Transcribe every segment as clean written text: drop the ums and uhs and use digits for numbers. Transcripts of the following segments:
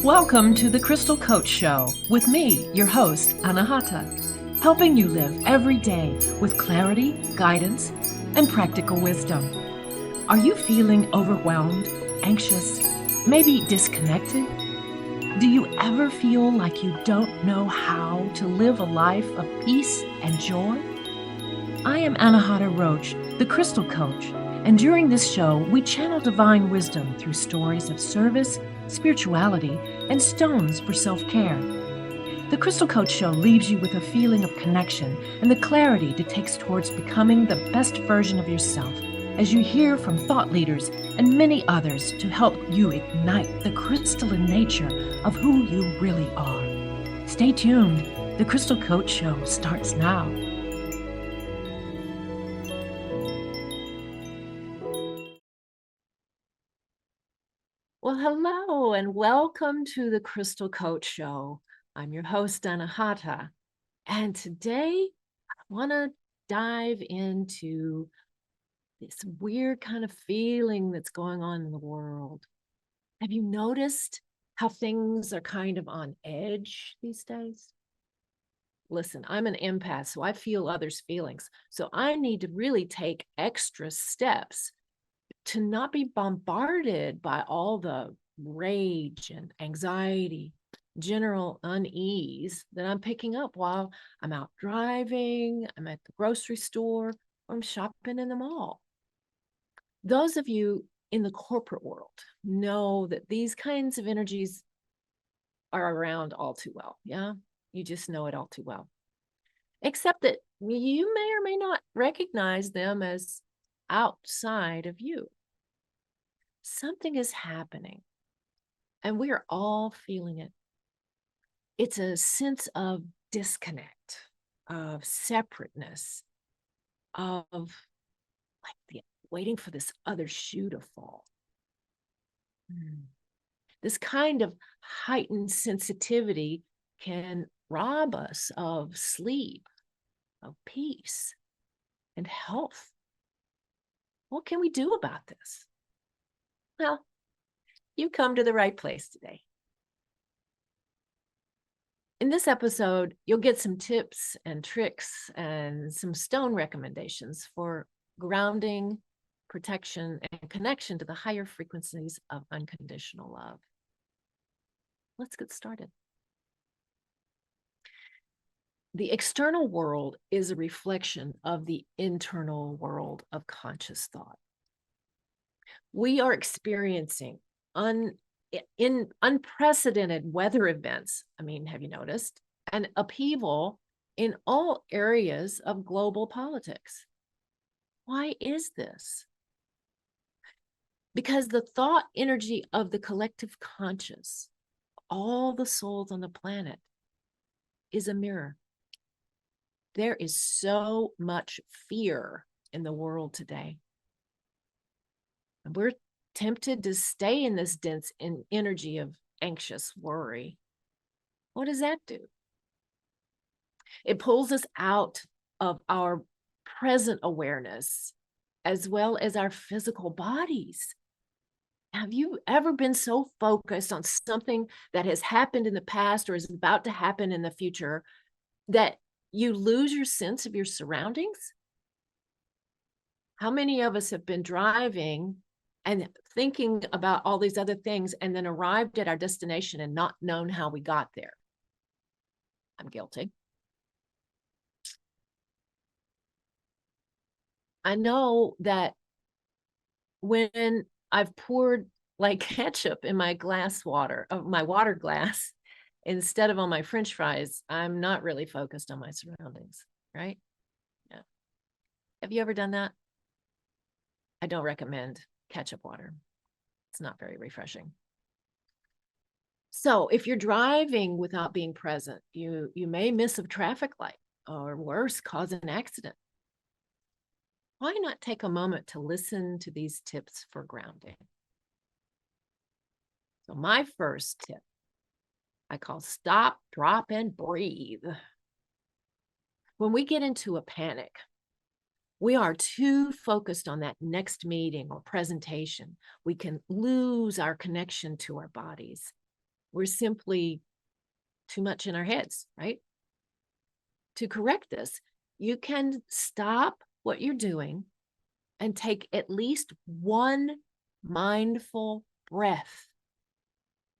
Welcome to the Crystal Coach Show with me, your host, Anahata, helping you live every day with clarity, guidance, and practical wisdom. Are you feeling overwhelmed, anxious, maybe disconnected? Do you ever feel like you don't know how to live a life of peace and joy? I am Anahata Roach, the Crystal Coach, and during this show, we channel divine wisdom through stories of service, spirituality, and stones for self-care. The Crystal Coach Show leaves you with a feeling of connection and the clarity it takes towards becoming the best version of yourself as you hear from thought leaders and many others to help you ignite the crystalline nature of who you really are. Stay tuned. The Crystal Coach Show starts now. Well, hello and welcome to the Crystal Coach Show. I'm your host, Anahata, and today I want to dive into this weird kind of feeling that's going on in the world. Have you noticed how things are kind of on edge these days? Listen, I'm an empath, so I feel others' feelings. So I need to really take extra steps to not be bombarded by all the rage and anxiety, general unease that I'm picking up while I'm out driving, I'm at the grocery store, or I'm shopping in the mall. Those of you in the corporate world know that these kinds of energies are around all too well. Yeah, you just know it all too well. Except that you may or may not recognize them as outside of you. Something is happening, and we are all feeling it. It's a sense of disconnect, of separateness, of like waiting for this other shoe to fall. This kind of heightened sensitivity can rob us of sleep, of peace, and health. What can we do about this? Well, you come to the right place today. In this episode, you'll get some tips and tricks and some stone recommendations for grounding, protection, and connection to the higher frequencies of unconditional love. Let's get started. The external world is a reflection of the internal world of conscious thought. We are experiencing in unprecedented weather events. I mean, have you noticed? An upheaval in all areas of global politics. Why is this? Because the thought energy of the collective conscious, all the souls on the planet, is a mirror. There is so much fear in the world today. And we're tempted to stay in this dense energy of anxious worry. What does that do? It pulls us out of our present awareness as well as our physical bodies. Have you ever been so focused on something that has happened in the past or is about to happen in the future that you lose your sense of your surroundings? How many of us have been driving and thinking about all these other things and then arrived at our destination and not known how we got there? I'm guilty. I know that when I've poured like ketchup in my my water glass, instead of on my French fries, I'm not really focused on my surroundings, right? Yeah. Have you ever done that? I don't recommend ketchup water. It's not very refreshing. So if you're driving without being present, you may miss a traffic light or worse, cause an accident. Why not take a moment to listen to these tips for grounding? So my first tip, I call stop, drop, and breathe. When we get into a panic, we are too focused on that next meeting or presentation. We can lose our connection to our bodies. We're simply too much in our heads, right? To correct this, you can stop what you're doing and take at least one mindful breath,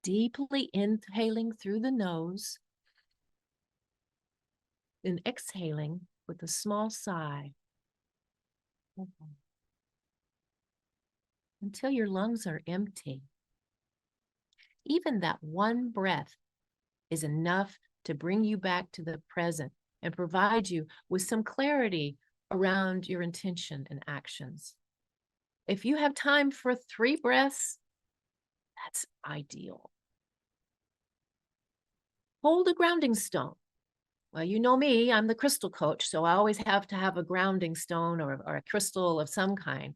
deeply inhaling through the nose and exhaling with a small sigh until your lungs are empty. Even that one breath is enough to bring you back to the present and provide you with some clarity around your intention and actions. If you have time for 3 breaths, that's ideal. Hold a grounding stone. Well, you know me, I'm the crystal coach, so I always have to have a grounding stone or a crystal of some kind.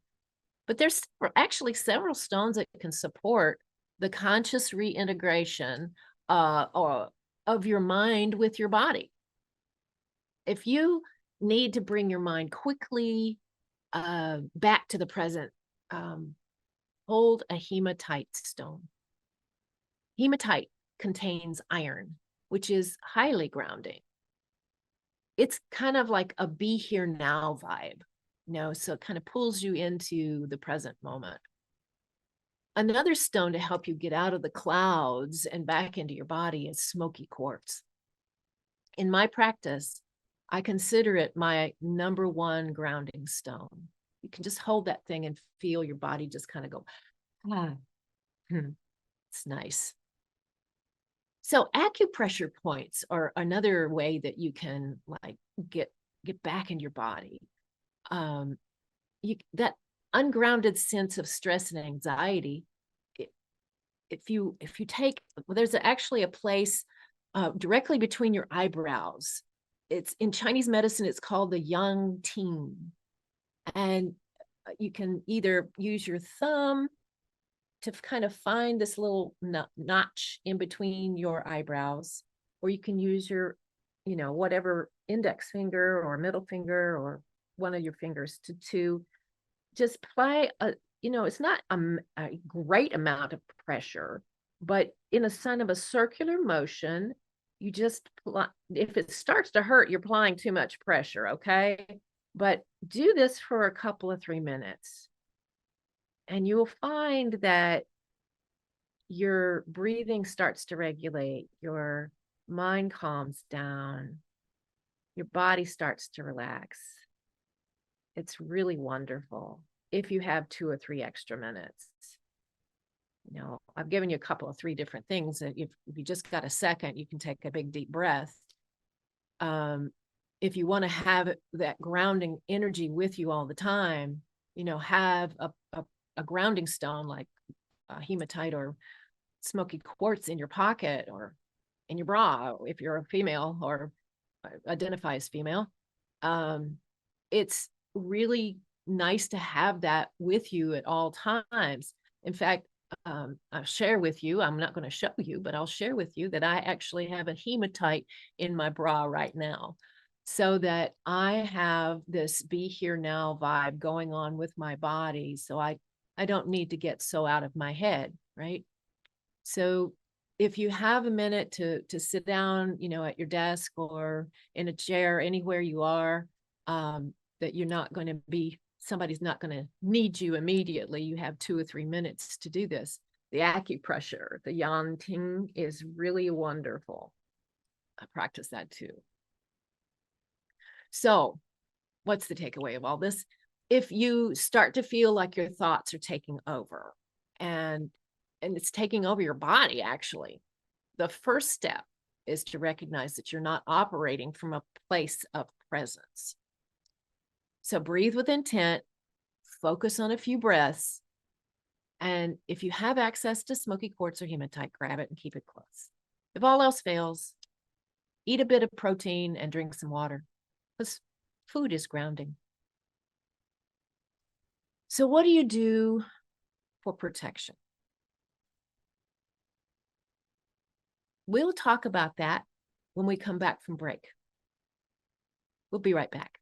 But there's actually several stones that can support the conscious reintegration or of your mind with your body. If you need to bring your mind quickly back to the present, hold a hematite stone. Hematite contains iron, which is highly grounding. It's kind of like a be here now vibe, so it kind of pulls you into the present moment. Another stone to help you get out of the clouds and back into your body is smoky quartz. In my practice, I consider it my number one grounding stone. You can just hold that thing and feel your body just kind of go, ah, it's nice. So acupressure points are another way that you can like get back in your body. That ungrounded sense of stress and anxiety, if you take, well, there's actually a place directly between your eyebrows. It's in Chinese medicine, it's called the yang ting. And you can either use your thumb to kind of find this little notch in between your eyebrows, or you can use your, whatever index finger or middle finger or one of your fingers to just apply it's not a great amount of pressure, but in a sign of a circular motion, you just, if it starts to hurt, you're applying too much pressure, okay? But do this for a couple of 3 minutes, and you will find that your breathing starts to regulate, your mind calms down, your body starts to relax. It's really wonderful if you have 2 or 3 extra minutes. I've given you a couple of 3 different things. If you just got a second, you can take a big deep breath. If you want to have that grounding energy with you all the time, have a grounding stone like hematite or smoky quartz in your pocket or in your bra if you're a female or identify as female. It's really nice to have that with you at all times. In fact, I'll share with you, I'm not going to show you, but I'll share with you that I actually have a hematite in my bra right now, so that I have this be here now vibe going on with my body. So I don't need to get so out of my head, right? So if you have a minute to sit down, at your desk or in a chair, anywhere you are, that you're not going to be, somebody's not going to need you immediately. You have 2 or 3 minutes to do this. The acupressure, the yang ting, is really wonderful. I practice that too. So what's the takeaway of all this? If you start to feel like your thoughts are taking over and it's taking over your body, actually, the first step is to recognize that you're not operating from a place of presence. So breathe with intent, focus on a few breaths, and if you have access to smoky quartz or hematite, grab it and keep it close. If all else fails, eat a bit of protein and drink some water, because food is grounding. So what do you do for protection? We'll talk about that when we come back from break. We'll be right back.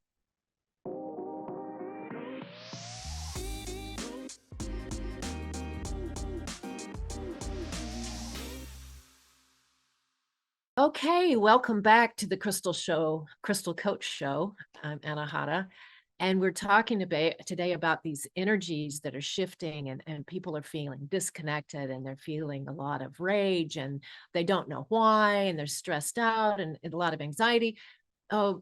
Okay, welcome back to the Crystal Coach Show. I'm Anahata, and we're talking today about these energies that are shifting, and people are feeling disconnected, and they're feeling a lot of rage, and they don't know why, and they're stressed out, and a lot of anxiety. Oh,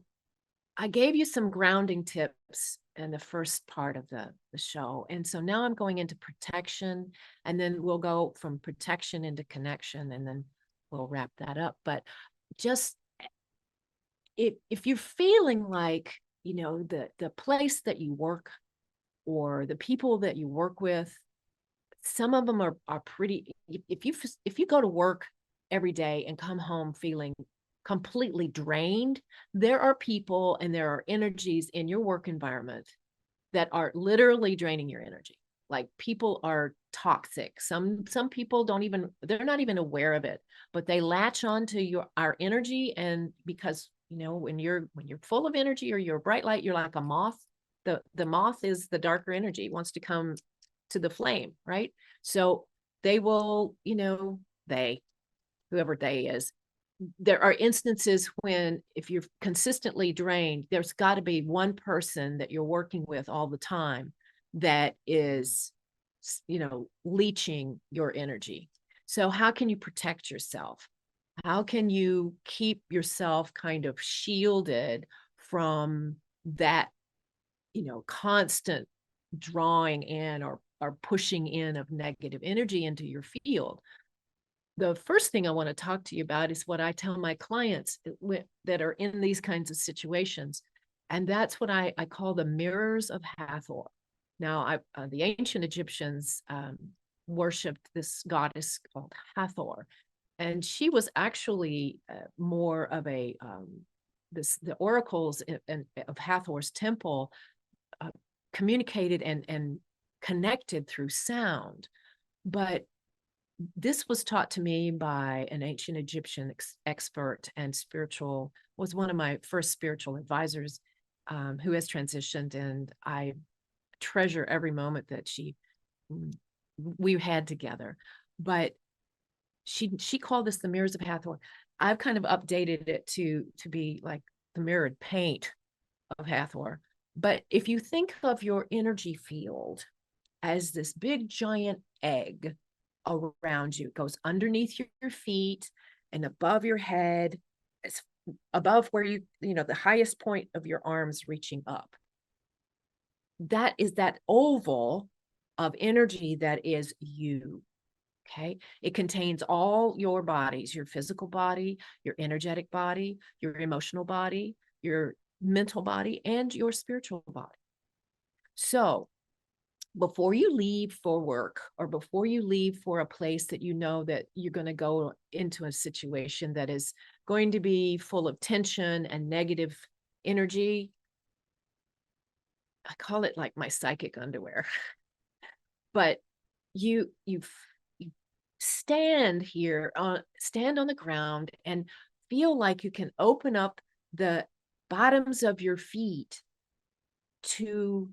I gave you some grounding tips in the first part of the show. And so now I'm going into protection, and then we'll go from protection into connection, and then we'll wrap that up. But just if you're feeling like, the place that you work or the people that you work with, some of them are pretty, if you go to work every day and come home feeling completely drained, there are people and there are energies in your work environment that are literally draining your energy. Like, people are toxic. Some people don't even, they're not even aware of it, but they latch on to our energy. And because, when you're full of energy or you're a bright light, you're like a moth. The moth is the darker energy, wants to come to the flame, right? So they will, whoever they is, there are instances when, if you're consistently drained, there's got to be one person that you're working with all the time that is, leaching your energy. So how can you protect yourself? How can you keep yourself kind of shielded from that, constant drawing in or pushing in of negative energy into your field? The first thing I want to talk to you about is what I tell my clients that are in these kinds of situations. And that's what I call the mirrors of Hathor. Now, the ancient Egyptians worshipped this goddess called Hathor. And she was actually more of the oracles of Hathor's temple uh, communicated and connected through sound. But this was taught to me by an ancient Egyptian expert and was one of my first spiritual advisors, who has transitioned, and I treasure every moment that we had together. But she called this the mirrors of Hathor. I've kind of updated it to be like the mirrored paint of Hathor. But if you think of your energy field as this big giant egg around you, it goes underneath your feet and above your head, it's above where the highest point of your arms reaching up. That is that oval of energy that is you. Okay. It contains all your bodies, your physical body, your energetic body, your emotional body, your mental body, and your spiritual body. So before you leave for work, or before you leave for a place that you know that you're going to go into a situation that is going to be full of tension and negative energy, I call it like my psychic underwear. But you stand stand on the ground and feel like you can open up the bottoms of your feet to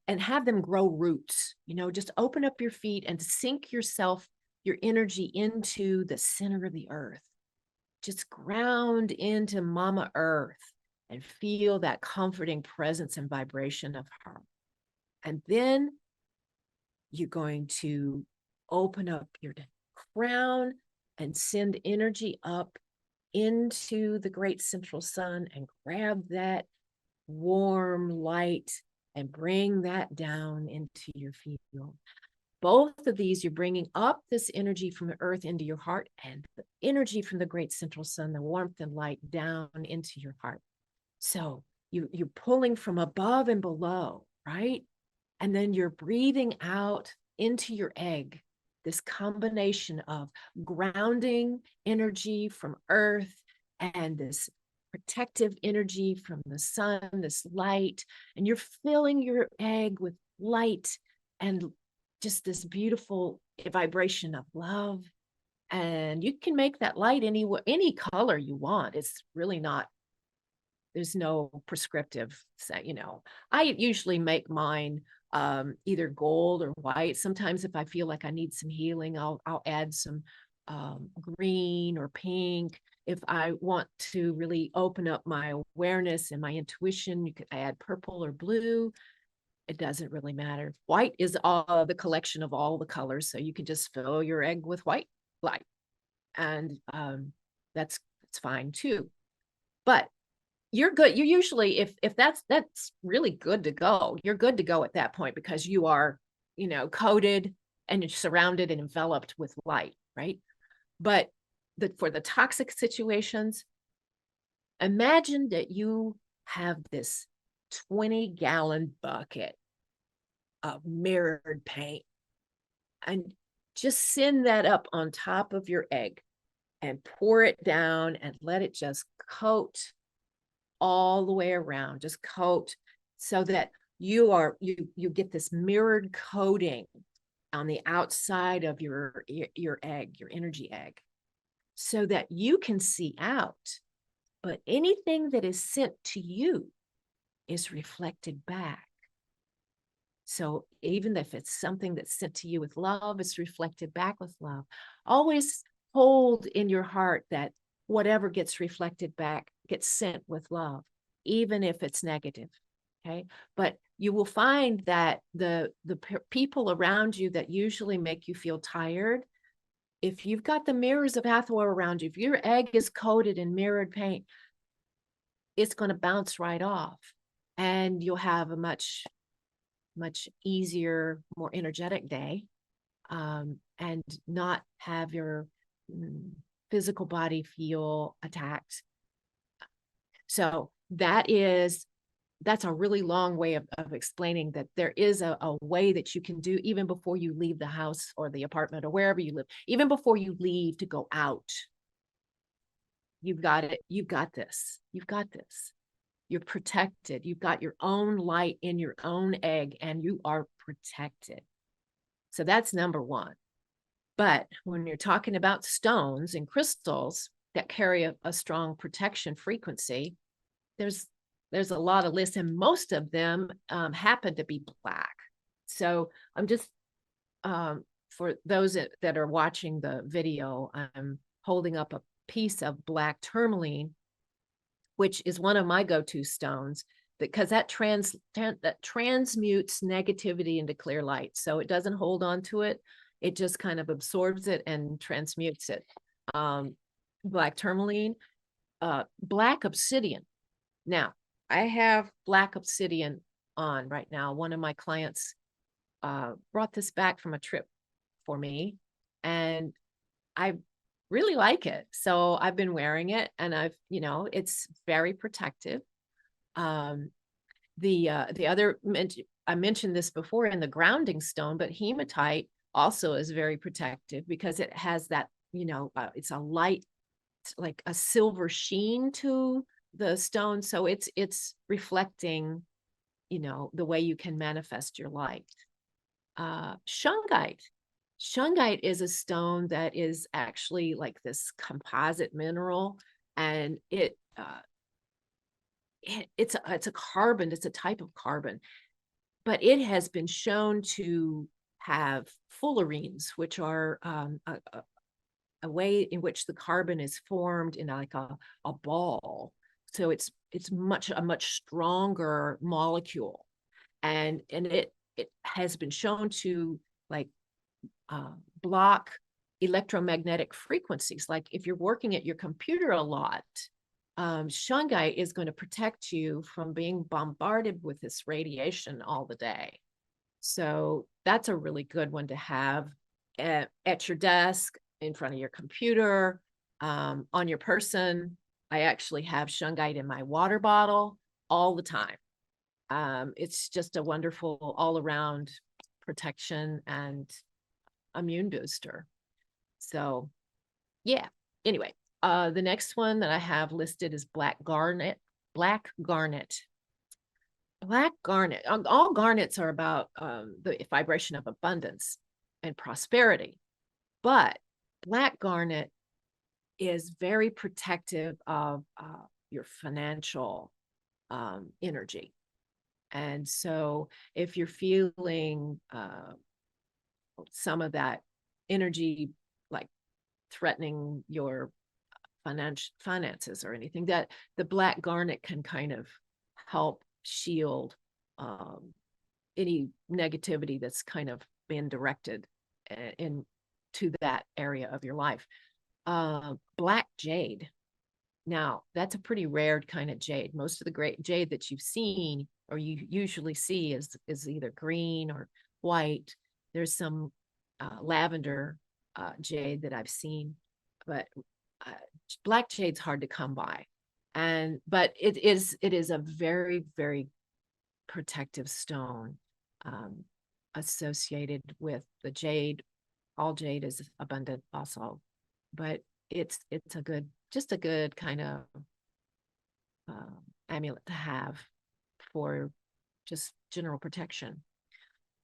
and have them grow roots. Just open up your feet and sink your energy into the center of the earth. Just ground into Mama Earth and feel that comforting presence and vibration of her. And then you're going to open up your crown and send energy up into the great central sun and grab that warm light and bring that down into your field. Both of these, you're bringing up this energy from the earth into your heart, and the energy from the great central sun, the warmth and light, down into your heart. So you're pulling from above and below, right? And then you're breathing out into your egg, this combination of grounding energy from earth and this protective energy from the sun, this light, and you're filling your egg with light and just this beautiful vibration of love. And you can make that light any color you want. It's really not, there's no prescriptive I usually make mine either gold or white. Sometimes if I feel like I need some healing, I'll add some green or pink. If I want to really open up my awareness and my intuition, you could add purple or blue. It doesn't really matter. White is all the collection of all the colors. So you can just fill your egg with white light. And that's fine too. But you're good. You usually, if that's really good to go, you're good to go at that point because you are, coated and you're surrounded and enveloped with light, right? But for the toxic situations, imagine that you have this 20-gallon bucket of mirrored paint and just send that up on top of your egg and pour it down and let it just coat all the way around, just coat so that you get this mirrored coating on the outside of your egg, your energy egg, so that you can see out. But anything that is sent to you is reflected back. So even if it's something that's sent to you with love, it's reflected back with love. Always hold in your heart that whatever gets reflected back gets sent with love, even if it's negative. Okay. But you will find that the people around you that usually make you feel tired, if you've got the mirrors of Hathor around you, if your egg is coated in mirrored paint, it's going to bounce right off and you'll have a much easier, more energetic day, and not have your physical body feel attacked. So that's a really long way of explaining that there is a way that you can do even before you leave the house or the apartment or wherever you live, even before you leave to go out. You've got it. You've got this. You've got this. You're protected. You've got your own light in your own egg and you are protected. So that's number one. But when you're talking about stones and crystals that carry a strong protection frequency, there's a lot of lists and most of them happen to be black. So I'm just, for those that are watching the video, I'm holding up a piece of black tourmaline, which is one of my go-to stones because that transmutes negativity into clear light. So it doesn't hold on to it. It just kind of absorbs it and transmutes it. Black tourmaline, black obsidian. Now, I have black obsidian on right now. One of my clients brought this back from a trip for me, and I really like it. So I've been wearing it and it's very protective. The other, I mentioned this before in the grounding stone, but hematite also is very protective because it has that, it's a light, like a silver sheen to the stone. So it's reflecting, the way you can manifest your light. Shungite. Shungite is a stone that is actually like this composite mineral, and it's a carbon. It's a type of carbon, but it has been shown to have fullerenes, which are a way in which the carbon is formed in like a ball. So it's a much stronger molecule, and it has been shown to like block electromagnetic frequencies. Like if you're working at your computer a lot, shungite is going to protect you from being bombarded with this radiation all the day. So that's a really good one to have at your desk, in front of your computer, on your person. I actually have shungite in my water bottle all the time. It's just a wonderful all-around protection and immune booster. So yeah, anyway, the next one that I have listed is black garnet. Black garnet. Black garnet. All garnets are about the vibration of abundance and prosperity, but black garnet is very protective of your financial energy. And so if you're feeling some of that energy like threatening your finances or anything, that the black garnet can kind of help shield any negativity that's kind of been directed in to that area of your life. Black jade. Now, that's a pretty rare kind of jade. Most of the great jade that you've seen or you usually see is either green or white. There's some lavender jade that I've seen, but uh, black jade's hard to come by. But it is a very, very protective stone, um, associated with the jade. All jade is abundant also, but it's a good, just a good kind of amulet to have for just general protection.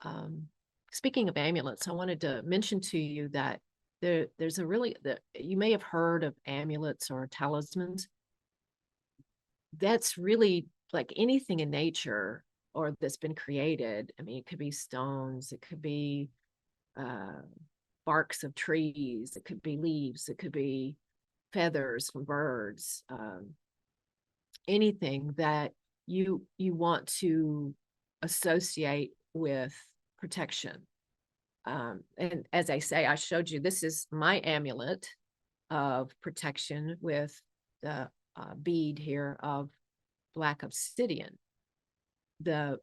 Um, Speaking of amulets, I wanted to mention to you that there's a really, you may have heard of amulets or talismans. That's really like anything in nature or that's been created. I mean, it could be stones, it could be uh, barks of trees, it could be leaves, it could be feathers from birds, anything that you want to associate with protection. And as I say, I showed you, this is my amulet of protection with the bead here of black obsidian. The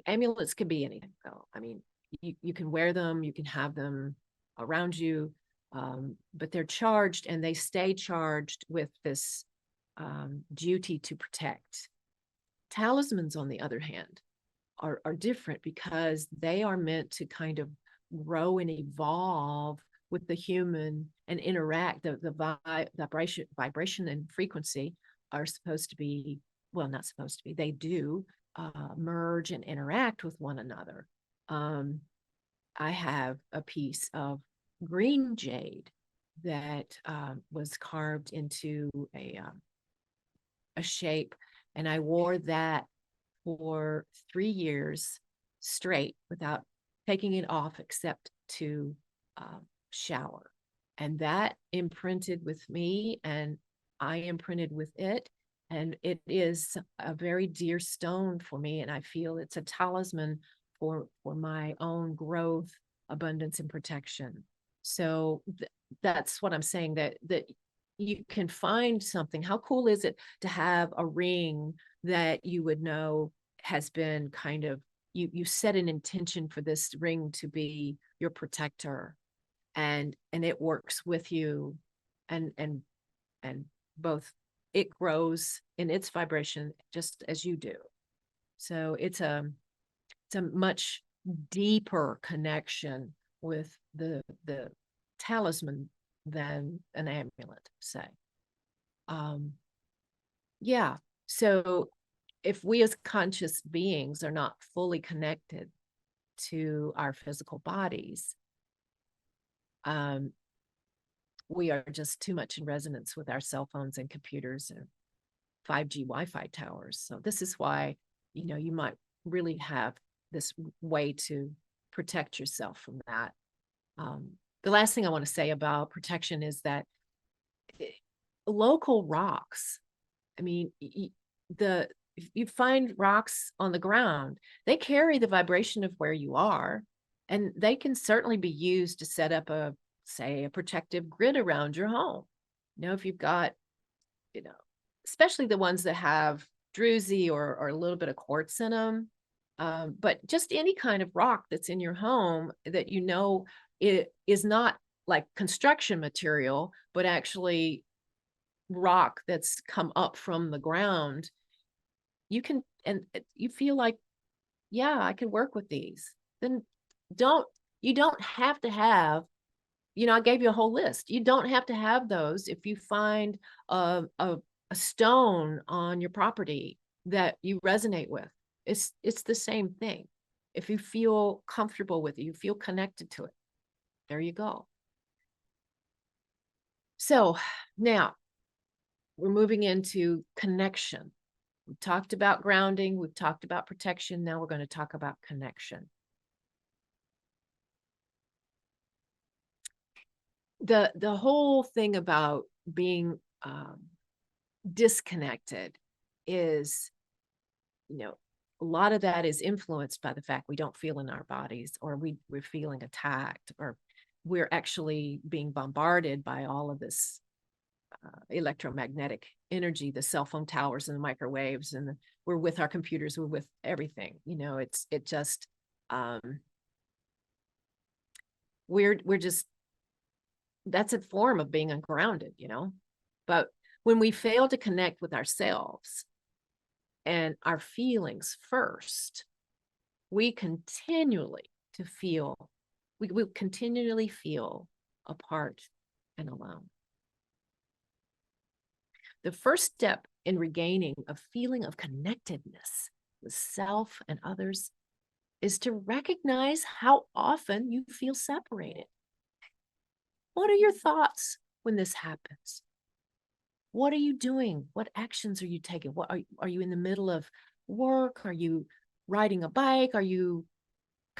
amulets can be anything, though. I mean, you can wear them, you can have them around you, but they're charged and they stay charged with this duty to protect. Talismans, on the other hand, are different because they are meant to kind of grow and evolve with the human and interact. The vibration and frequency are supposed to be, well, not supposed to be, they do merge and interact with one another. I have a piece of green jade that was carved into a shape, and I wore that for 3 years straight without taking it off except to shower. And that imprinted with me, and I imprinted with it. And it is a very dear stone for me. And I feel it's a talisman for my own growth, abundance, and protection. So that's what I'm saying, that you can find something. How cool is it to have a ring that you would know has been kind of, you set an intention for this ring to be your protector, and it works with you, and both it grows in its vibration just as you do. So it's a much deeper connection with the talisman than an amulet, say. Yeah. So if we as conscious beings are not fully connected to our physical bodies, we are just too much in resonance with our cell phones and computers and 5G Wi-Fi towers. So this is why, you might really have this way to protect yourself from that. The last thing I want to say about protection is that local rocks, I mean, if you find rocks on the ground, they carry the vibration of where you are, and they can certainly be used to set up say, a protective grid around your home. If you've got, especially the ones that have druzy or a little bit of quartz in them, but just any kind of rock that's in your home that it is not like construction material, but actually rock that's come up from the ground, you can, and you feel like, yeah, I can work with these. Then you don't have to have, I gave you a whole list. You don't have to have those. If you find a stone on your property that you resonate with, it's the same thing. If you feel comfortable with it, you feel connected to it, there you go. So now we're moving into connection. We've talked about grounding, we've talked about protection. Now we're going to talk about connection. The whole thing about being disconnected is, you know, a lot of that is influenced by the fact we don't feel in our bodies, or we're feeling attacked, or we're actually being bombarded by all of this electromagnetic energy, the cell phone towers and the microwaves, and we're with our computers, we're with everything. It just um, we're just, that's a form of being ungrounded. But when we fail to connect with ourselves and our feelings first, we continually to feel we will continually feel apart and alone. The first step in regaining a feeling of connectedness with self and others is to recognize how often you feel separated. What are your thoughts when this happens? What are you doing? What actions are you taking? What are you in the middle of work? Are you riding a bike? Are you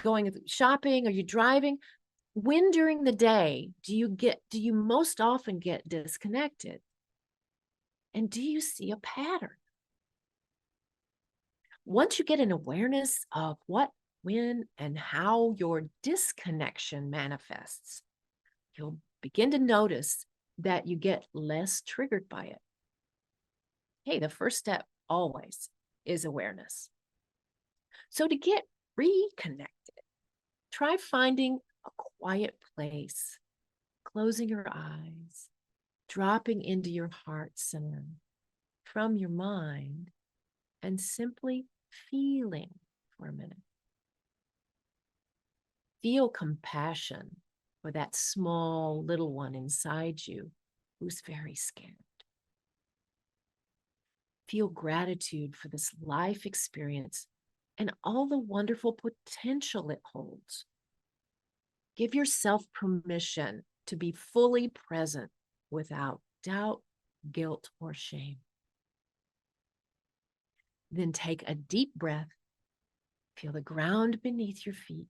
going shopping? Are you driving? When during the day do you most often get disconnected? And do you see a pattern? Once you get an awareness of what, when, and how your disconnection manifests, you'll begin to notice that you get less triggered by it. Hey, the first step always is awareness. So to get reconnected, try finding a quiet place, closing your eyes, dropping into your heart center from your mind, and simply feeling for a minute. Feel compassion for that small little one inside you who's very scared. Feel gratitude for this life experience and all the wonderful potential it holds. Give yourself permission to be fully present without doubt, guilt, or shame. Then take a deep breath. Feel the ground beneath your feet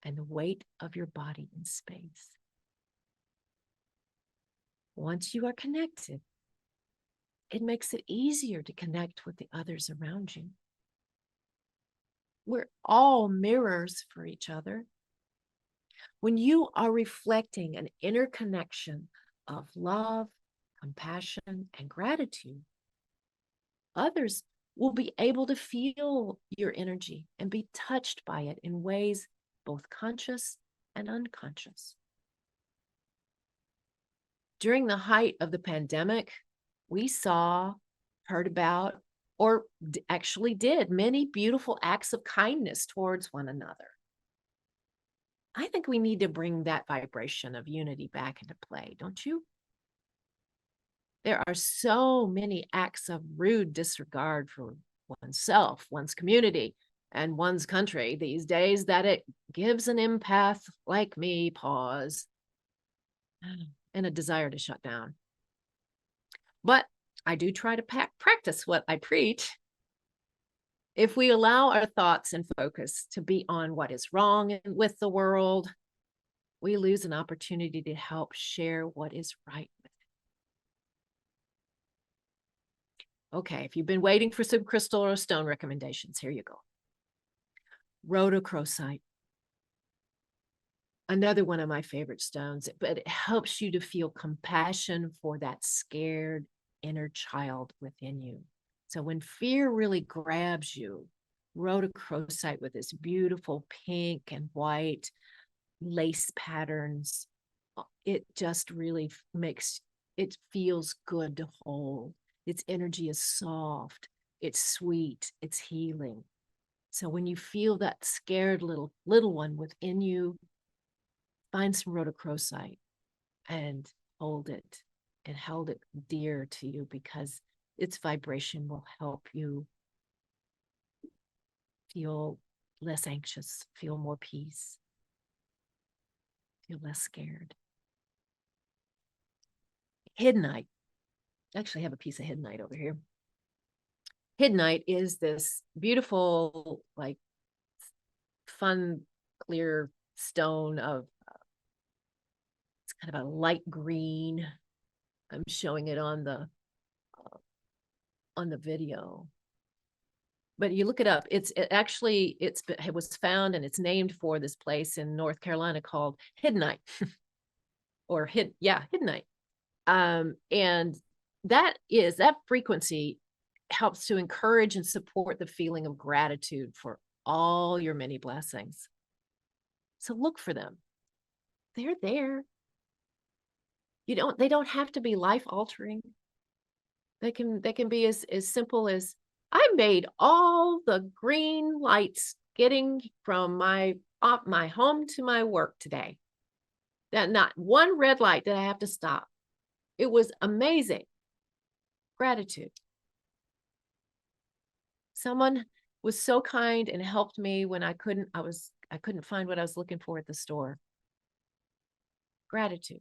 and the weight of your body in space. Once you are connected, it makes it easier to connect with the others around you. We're all mirrors for each other. When you are reflecting an inner connection of love, compassion, and gratitude, others will be able to feel your energy and be touched by it in ways both conscious and unconscious. During the height of the pandemic, we saw, heard about, or actually did many beautiful acts of kindness towards one another. I think we need to bring that vibration of unity back into play, don't you? There are so many acts of rude disregard for oneself, one's community, and one's country these days that it gives an empath like me pause and a desire to shut down. But I do try to practice what I preach. If we allow our thoughts and focus to be on what is wrong with the world, we lose an opportunity to help share what is right with it. Okay, if you've been waiting for some crystal or stone recommendations, here you go. Rhodochrosite, another one of my favorite stones, but it helps you to feel compassion for that scared inner child within you. So when fear really grabs you, rhodochrosite with this beautiful pink and white lace patterns, it just really makes it feels good to hold. Its energy is soft, it's sweet, it's healing. So when you feel that scared little one within you, find some rhodochrosite and hold it, and held it dear to you, because its vibration will help you feel less anxious, feel more peace, feel less scared. Hiddenite. I actually have a piece of hiddenite over here. Hiddenite is this beautiful, like, fun, clear stone of, kind of a light green. I'm showing it on the video. But you look it up. It was found and it's named for this place in North Carolina called Hiddenite Hiddenite. And that frequency helps to encourage and support the feeling of gratitude for all your many blessings. So look for them. They're there. They don't have to be life altering. They can be as simple as I made all the green lights getting from my home to my work today. That not one red light that I have to stop. It was amazing. Gratitude. Someone was so kind and helped me when I couldn't find what I was looking for at the store. Gratitude.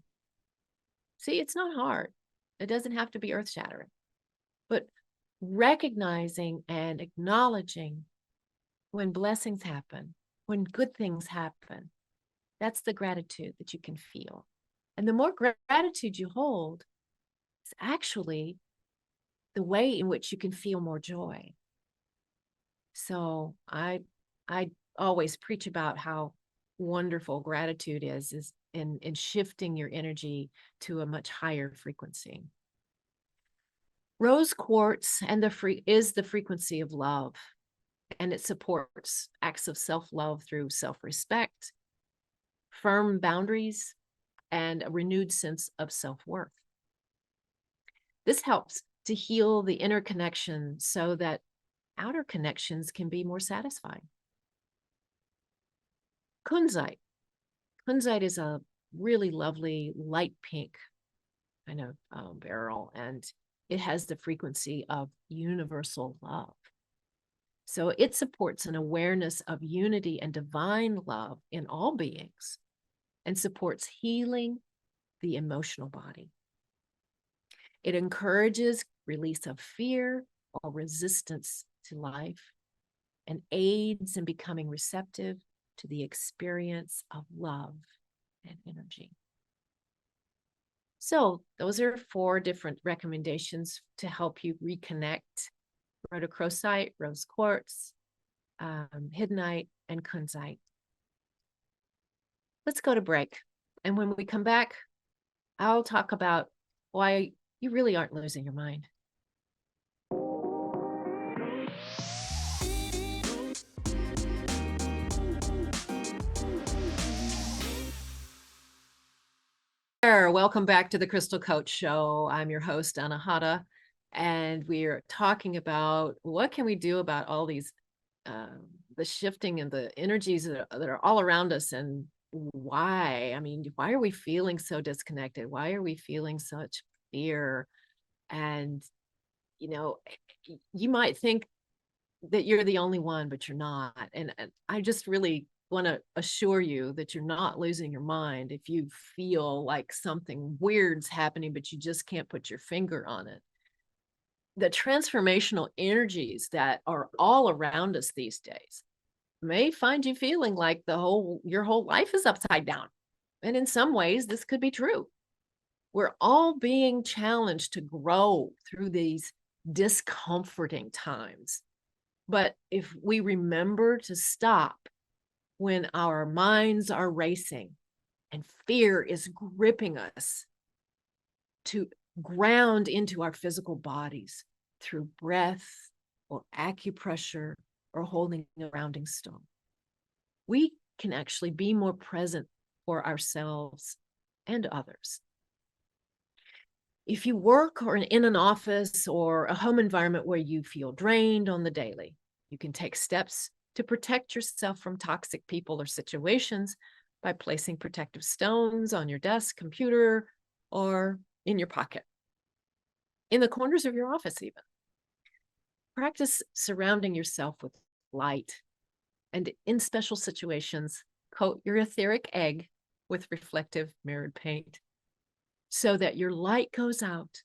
See, it's not hard. It doesn't have to be earth-shattering. But recognizing and acknowledging when blessings happen, when good things happen, that's the gratitude that you can feel. And the more gratitude you hold, it's actually the way in which you can feel more joy. So I always preach about how wonderful gratitude is in shifting your energy to a much higher frequency. Rose quartz is the frequency of love, and it supports acts of self-love through self-respect, firm boundaries, and a renewed sense of self-worth. This helps to heal the inner connection so that outer connections can be more satisfying. Kunzite. Kunzite is a really lovely light pink kind of beryl, and it has the frequency of universal love. So it supports an awareness of unity and divine love in all beings and supports healing the emotional body. It encourages release of fear or resistance to life and aids in becoming receptive to the experience of love and energy. So those are 4 different recommendations to help you reconnect: rhodochrosite, rose quartz, hiddenite, and kunzite. Let's go to break. And when we come back, I'll talk about why you really aren't losing your mind. Welcome back to the Crystal Coach Show. I'm your host, Anahata, and we are talking about what can we do about all these, the shifting and the energies that are all around us, and why. I mean, why are we feeling so disconnected? Why are we feeling such fear? And, you might think that you're the only one, but you're not. And I just really want to assure you that you're not losing your mind if you feel like something weird's happening, but you just can't put your finger on it. The transformational energies that are all around us these days may find you feeling like your whole life is upside down. And in some ways, this could be true. We're all being challenged to grow through these discomforting times. But if we remember to stop when our minds are racing and fear is gripping us, to ground into our physical bodies through breath or acupressure or holding a grounding stone, we can actually be more present for ourselves and others. If you work or in an office or a home environment where you feel drained on the daily, you can take steps to protect yourself from toxic people or situations by placing protective stones on your desk, computer, or in your pocket, in the corners of your office even. Practice surrounding yourself with light, and in special situations, coat your etheric egg with reflective mirrored paint so that your light goes out,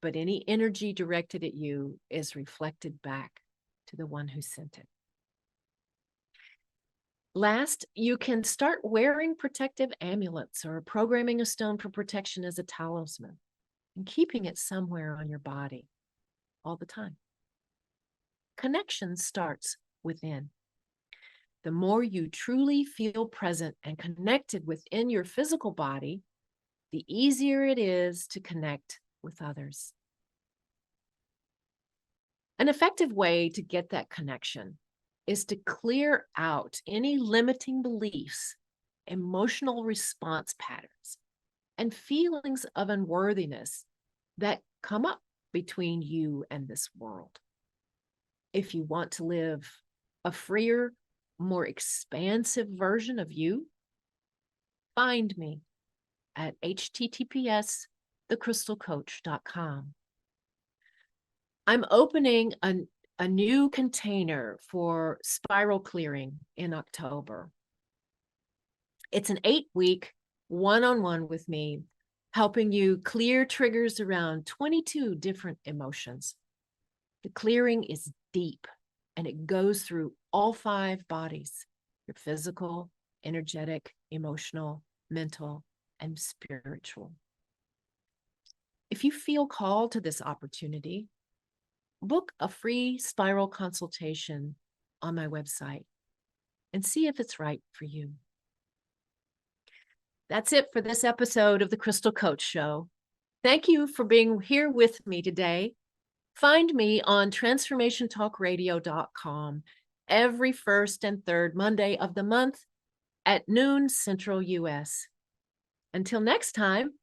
but any energy directed at you is reflected back to the one who sent it. Last, you can start wearing protective amulets or programming a stone for protection as a talisman and keeping it somewhere on your body all the time. Connection starts within. The more you truly feel present and connected within your physical body, the easier it is to connect with others. An effective way to get that connection is to clear out any limiting beliefs, emotional response patterns, and feelings of unworthiness that come up between you and this world. If you want to live a freer, more expansive version of you, find me at https://thecrystalcoach.com. I'm opening a new container for spiral clearing in October. It's an 8-week one-on-one with me, helping you clear triggers around 22 different emotions. The clearing is deep and it goes through all 5 bodies: your physical, energetic, emotional, mental, and spiritual. If you feel called to this opportunity, book a free spiral consultation on my website and see if it's right for you. That's it for this episode of the Crystal Coach Show. Thank you for being here with me today. Find me on transformationtalkradio.com every first and third Monday of the month at noon Central US. Until next time,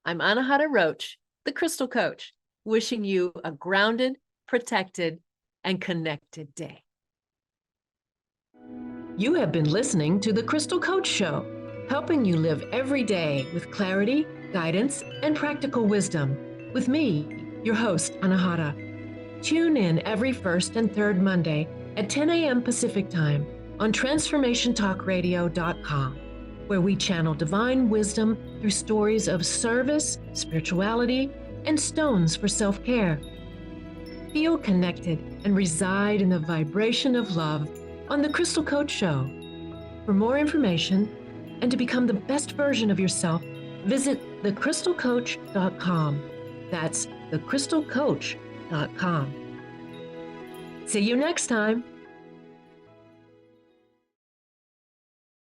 I'm Anahata Roach, the Crystal Coach, wishing you a grounded, protected, and connected day. You have been listening to The Crystal Coach Show, helping you live every day with clarity, guidance, and practical wisdom. With me, your host, Anahata. Tune in every first and third Monday at 10 a.m. Pacific Time on transformationtalkradio.com, where we channel divine wisdom through stories of service, spirituality, and stones for self-care. Feel connected and reside in the vibration of love on The Crystal Coach Show. For more information and to become the best version of yourself, visit thecrystalcoach.com. That's thecrystalcoach.com. See you next time.